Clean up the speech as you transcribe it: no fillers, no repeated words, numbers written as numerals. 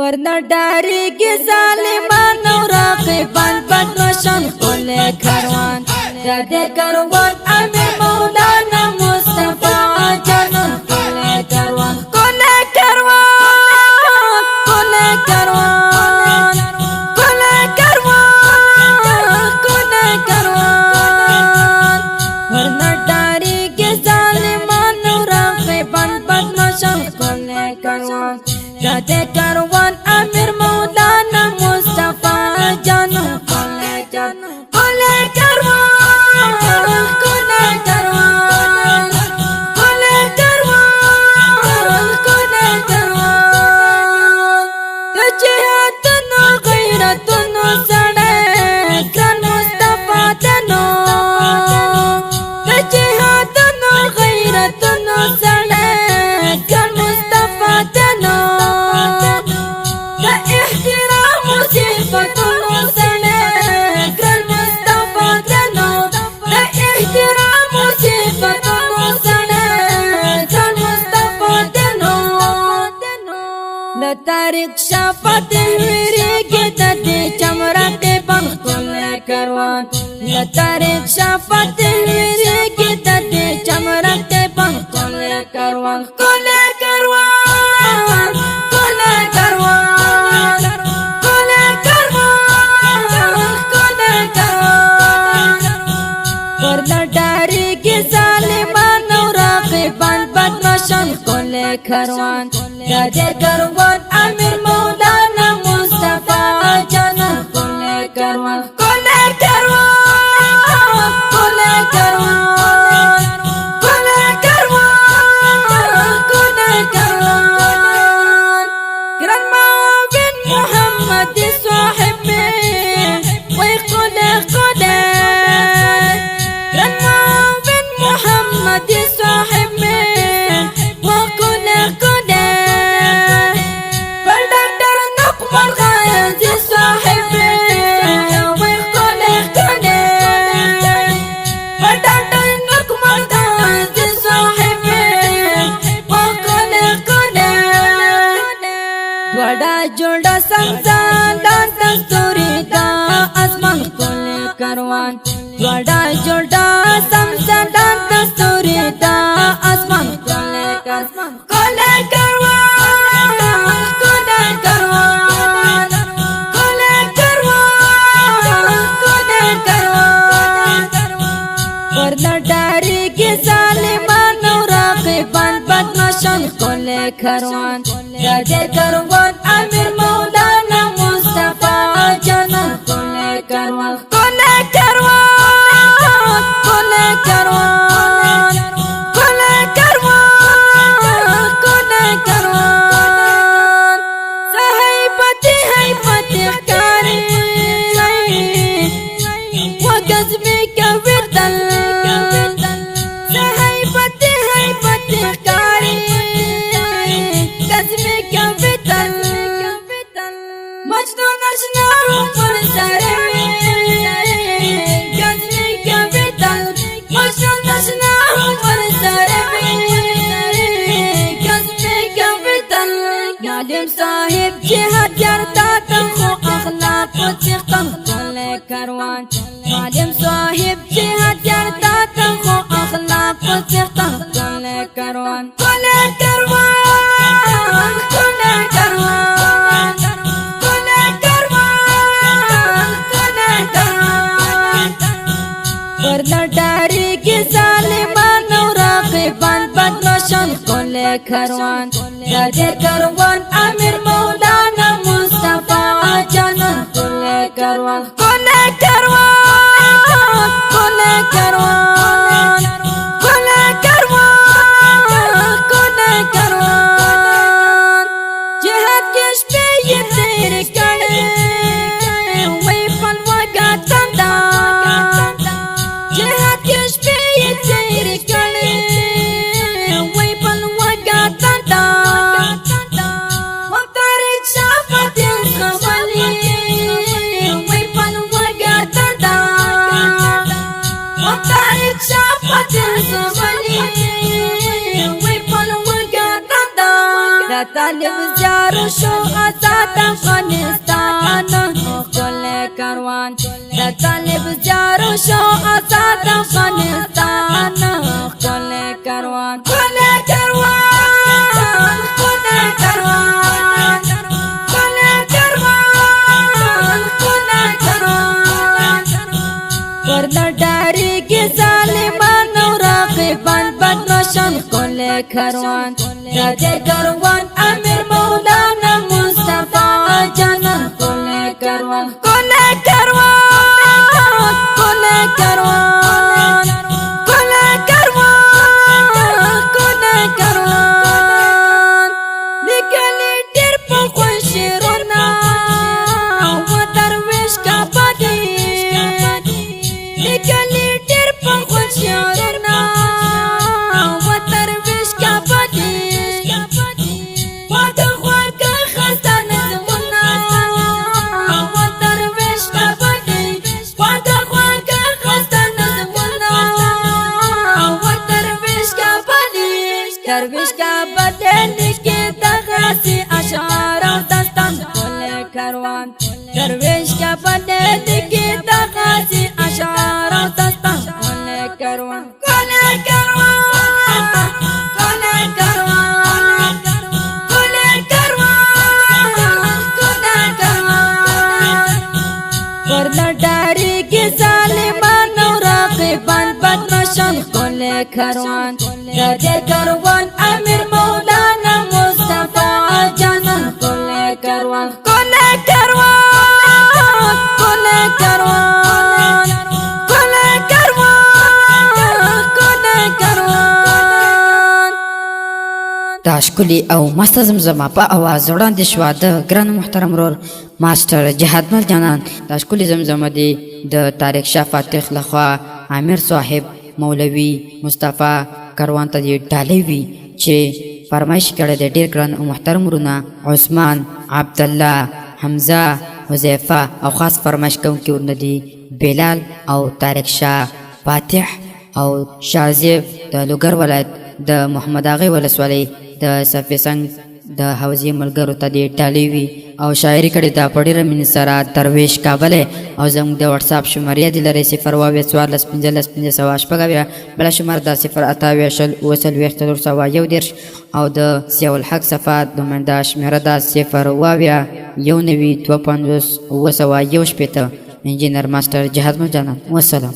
ورنه ډارېږي ظالمان او راقبان بدمعشان ښکلی کاروان د دې کاروان امیر مولانا مصطفی جانان ښکلی کاروان ښکلی کاروان ښکلی کاروان ښکلی کاروان ښکلی کاروان ورنه ډارېږي ظالمان او راقبان بدمعشان ښکلی کاروان د دې کاروان امیر مولانا مصطفی جانان ښکلی ښکلی کاروان ښکلی کاروان ښکلی کاروان ښکلی کاروان د جهادونو غیرتونو سړی ګران مصطفی دنو د جهادونو غیرتونو سړی ګران مصطفی دنو تاریخ شفاعت ویریږي د دې چمرکې بم ښکلی کاروان د تاریخ شفاعت ویریږي د دې چمرکې بم ښکلی کاروان ښکلی کاروان ښکلی کاروان ښکلی کاروان ښکلی کاروان ورنه ډارېږي ظالمان او راقبان بدمعشان ښکلی کاروان د دې کاروان امیر مولانا مصطفی جانان ښکلی کاروان ښکلی کاروان ښکلی کاروان ښکلی کاروان ښکلی کاروان ګران معاون محمد صاحب مې وای ښکلی ښکلی ګران معاون محمد صاحب مې وای ښکلی ښکلی وڑا جوڑا سمزان دان دستوری دا اسمان ښکلی کاروان وڑا جوڑا سمزان دان دستوری دا اسمان ښکلی کاروان ښکلی کاروان ښکلی کاروان ښکلی کاروان ښکلی کاروان ورنه ډارېږي ظالمان او راقبان بدمعشان ښکلی کاروان د دې کاروان امیر مولانا مصطفی جانان ښکلی کاروان ښکلی کاروان ښکلی کاروان ښکلی کاروان ښکلی کاروان څه هیبتي هیبتي ښکاري وګزمې کوي تل څه هیبتي هیبتي ښکاري مجنون اشنا پر سر گزمی کوي تل مجنون اشنا پر سر گزمی کوي تل عالم صاحب جهاد یارتا خو اخلاق په څښتن ښکلی کاروان عالم صاحب جهاد یارتا خو اخلاق په څښتن ښکلی کاروان ښکلی کاروان ښکلی کاروان ورنه ډارېږي ظالمان او راقبان بدمعشان ښکلی کاروان د دې کاروان امیر مولانا مصطفی جانان ښکلی کاروان ښکلی کاروان ښکلی کاروان ښکلی کاروان ښکلی کاروان جهاد کې شپې یې تېرې کړې وای پلوګا تندا جهاد کې شپې یې تېرې کړې وای پلوګا تندا تاریخ شفاعت ښکلی وای پلوګا تندا تاریخ شفاعت ښکلی وای پلوګا تندا د طالب زیار شو شات افغانستان کل کاروان د طالب زیارو شو آزاد افغانستان کل کاروان کل کاروان کل کاروان کل کاروان کل کاروان ورد ډاری کې ظالمان او راقبان بدمعشان کل کاروان د کاروان امیر مولانا مصطفی جانان کل کاروان کل کاروان کل کاروان کل کاروان کل کاروان لیکلی ډېر په خوښ شعرونه و درویش کعبه دي لیکلی ډېر په خوښ شعرونه و درویش کعبه دي پاته خوږه خسته نظمونه و درویش کعبه دي پاته خوږه خسته نظمونه و درویش کعبه دي درویش کعبه دي لیکي دغسې اشعار او داستان کل کاروان درویش کعبه دي لیکي دغسې اشعار او داستان کل کاروان کل کاروان کل کاروان کل کاروان کل کاروان ورد ډاری کې ظالمان او راقبان بدمعشان کل کاروان د دې کاروان امیر مولانا مصطفی جانان کل کاروان کل کاروان کل کاروان کل کاروان کل کاروان دا ښکلي او مست زمزمه په اواز وړاندې شوه د ګران محترم ورور ماسټر جهادمل جانان. دا ښکلي زمزمه دی د طارق شاه فاتح لخوا عامر صاحب مولوي مصطفی کاروان ته دې ډالۍ وي چې فرمایش کړی دی ډېر ګران او محترم ورونه عثمان عبدالله حمزه حذیفه او خاص فرمایش کوونکي ورونه دي بلال او طارق شاه فاتح او شازیب د لوګر ولایت د محمد اغې ولسوالۍ د صفي څنګ د حوزې ملګرو ته دې ډالۍ وي او شاعري کړې ده په ډېره مینې سره درویش کابل او زموږ د وټساپ شمارې دې لرئ 0 اویا 14 15 15 شپږ اویا بله شماره ده 0 اته اویا شل اوه څلوېښت 411 او د ضیاء الحق صفات نومنده شمېره ده 0 اویا 19 52 اوه سوه یو شپېته انجینر ماسټر جهادمل جانان. والسلام.